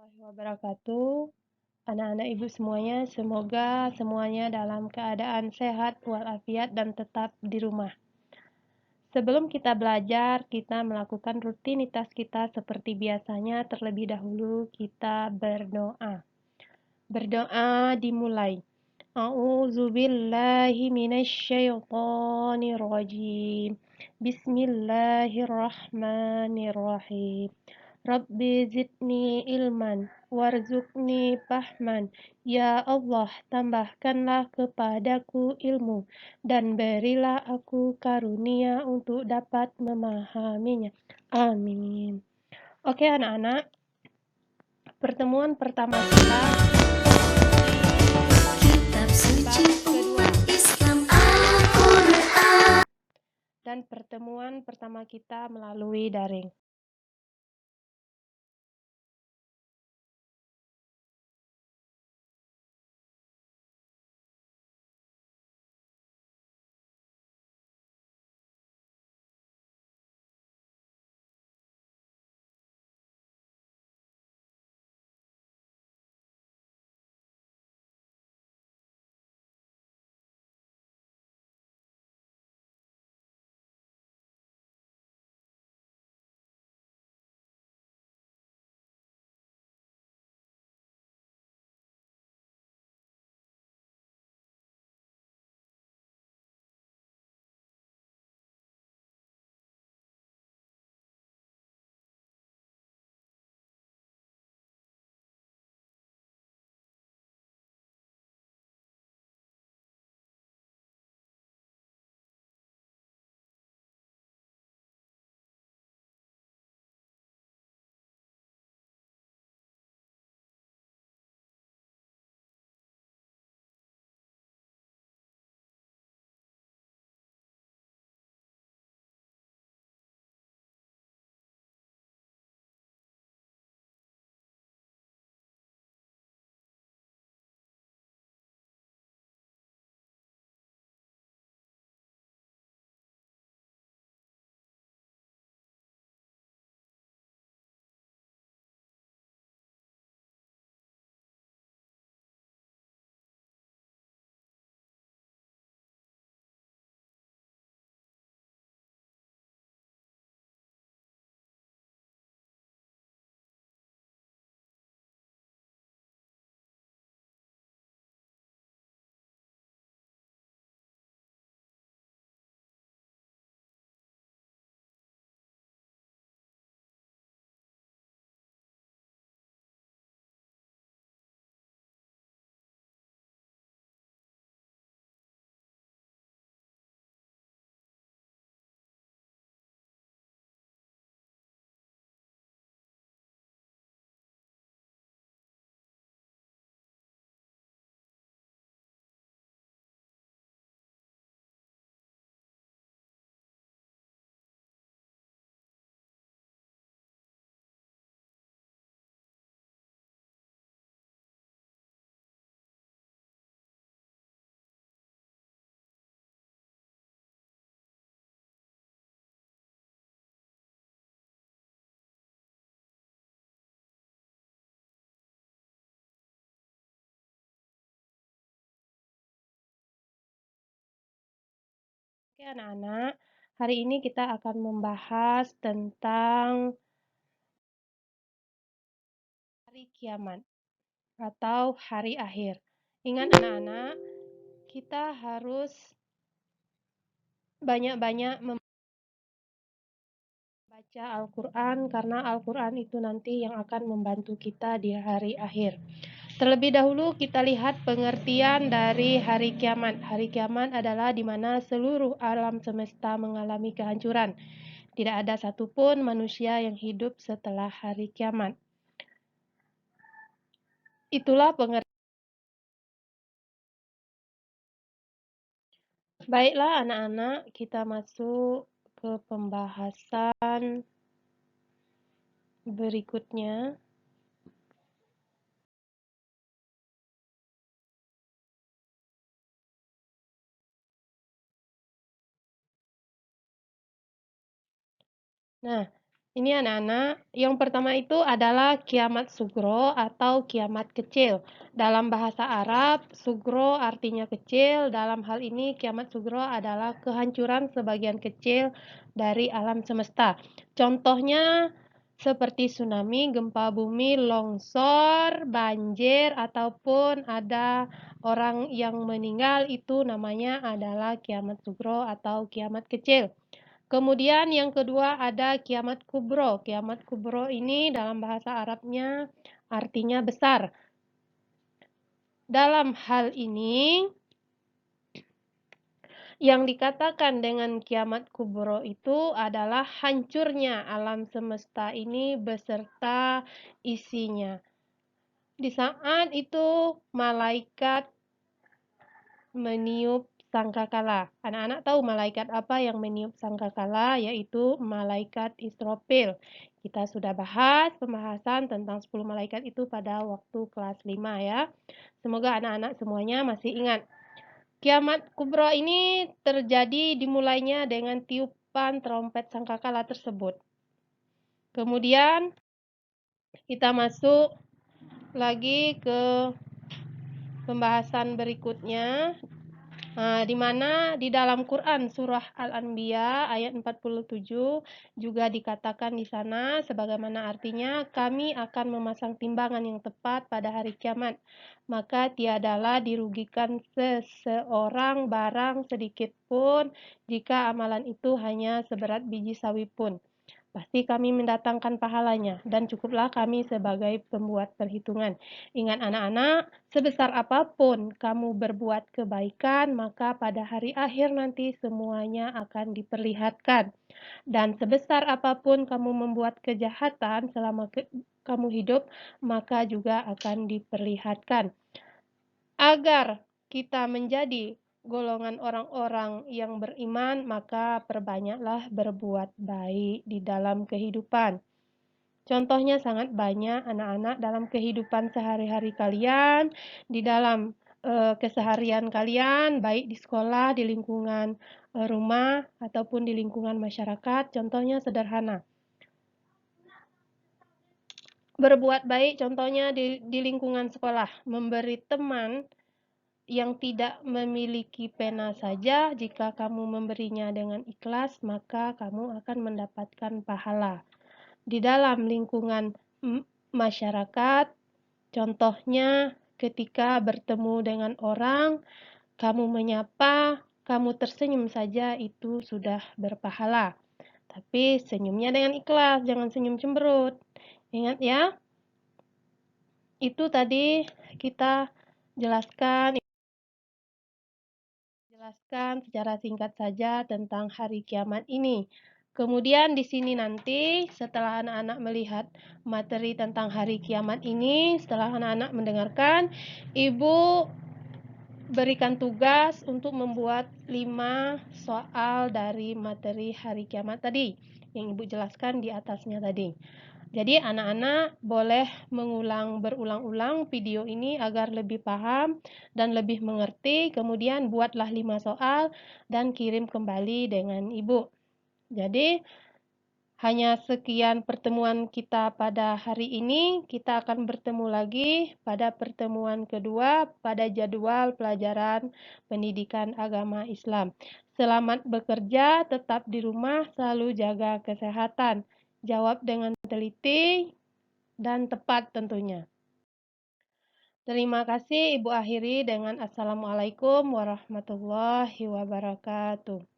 Warahmatullahi wabarakatuh. Anak-anak ibu semuanya, semoga semuanya dalam keadaan sehat walafiat dan tetap di rumah. Sebelum kita belajar, kita melakukan rutinitas kita seperti biasanya. Terlebih dahulu kita berdoa. Berdoa dimulai. A'udzubillahi minasyaitonirrajim. Bismillahirrahmanirrahim. Rabbi zidni ilman warzuqni fahman. Ya Allah, tambahkanlah kepadaku ilmu dan berilah aku karunia untuk dapat memahaminya. Amin. Oke anak-anak, pertemuan pertama kita Kitab suci umat Islam Al-Quran. dan pertemuan pertama kita melalui daring. Oke anak-anak, hari ini kita akan membahas tentang hari kiamat atau hari akhir. Ingat anak-anak, kita harus banyak-banyak membaca Al-Quran karena Al-Quran itu nanti yang akan membantu kita di hari akhir. Terlebih dahulu kita lihat pengertian dari hari kiamat. Hari kiamat adalah di mana seluruh alam semesta mengalami kehancuran. Tidak ada satupun manusia yang hidup setelah hari kiamat. Itulah pengertian. Baiklah anak-anak, kita masuk ke pembahasan berikutnya. Nah, Ini anak-anak, yang pertama itu adalah kiamat sugro atau kiamat kecil. Dalam bahasa Arab, sugro artinya kecil. Dalam hal ini, kiamat sugro adalah kehancuran sebagian kecil dari alam semesta. Contohnya seperti tsunami, gempa bumi, longsor, banjir, ataupun ada orang yang meninggal, itu namanya adalah kiamat sugro atau kiamat kecil. Kemudian yang kedua ada kiamat kubro. Kiamat kubro ini dalam bahasa Arabnya artinya besar. Dalam hal ini, yang dikatakan dengan kiamat kubro itu adalah hancurnya alam semesta ini beserta isinya. Di saat itu malaikat meniup sangkakala. Anak-anak tahu malaikat apa yang meniup sangkakala, yaitu malaikat Israfil. Kita sudah bahas pembahasan tentang 10 malaikat itu pada waktu kelas 5 ya. Semoga anak-anak semuanya masih ingat. Kiamat kubro ini terjadi dimulainya dengan tiupan trompet sangkakala tersebut. Kemudian kita masuk lagi ke pembahasan berikutnya. Di mana di dalam Quran surah Al-Anbiya ayat 47 juga dikatakan di sana sebagaimana artinya kami akan memasang timbangan yang tepat pada hari kiamat, maka tiadalah dirugikan seseorang barang sedikit pun jika amalan itu hanya seberat biji sawi pun. Pasti kami mendatangkan pahalanya, dan cukuplah kami sebagai pembuat perhitungan. Ingat anak-anak, sebesar apapun kamu berbuat kebaikan, maka pada hari akhir nanti semuanya akan diperlihatkan. Dan sebesar apapun kamu membuat kejahatan selama kamu hidup, maka juga akan diperlihatkan. Agar kita menjadi golongan orang-orang yang beriman, maka perbanyaklah berbuat baik di dalam kehidupan. Contohnya sangat banyak anak-anak dalam kehidupan sehari-hari kalian, di dalam keseharian kalian, baik di sekolah, di lingkungan rumah, ataupun di lingkungan masyarakat. Contohnya sederhana. Berbuat baik contohnya di lingkungan sekolah, memberi teman yang tidak memiliki pena saja, jika kamu memberinya dengan ikhlas, maka kamu akan mendapatkan pahala. Di dalam lingkungan masyarakat, contohnya ketika bertemu dengan orang, kamu menyapa, kamu tersenyum saja, itu sudah berpahala. Tapi senyumnya dengan ikhlas, jangan senyum cemberut. Ingat ya, itu tadi kita jelaskan secara singkat saja tentang hari kiamat ini. Kemudian di sini nanti setelah anak-anak melihat materi tentang hari kiamat ini, setelah anak-anak mendengarkan, Ibu berikan tugas untuk membuat 5 soal dari materi hari kiamat tadi yang Ibu jelaskan di atasnya tadi. Jadi anak-anak boleh berulang-ulang video ini agar lebih paham dan lebih mengerti. Kemudian buatlah 5 soal dan kirim kembali dengan Ibu. Jadi hanya sekian pertemuan kita pada hari ini. Kita akan bertemu lagi pada pertemuan kedua pada jadwal pelajaran pendidikan agama Islam. Selamat bekerja, tetap di rumah, selalu jaga kesehatan. Jawab dengan teliti dan tepat tentunya. Terima kasih, Ibu akhiri dengan Assalamualaikum warahmatullahi wabarakatuh.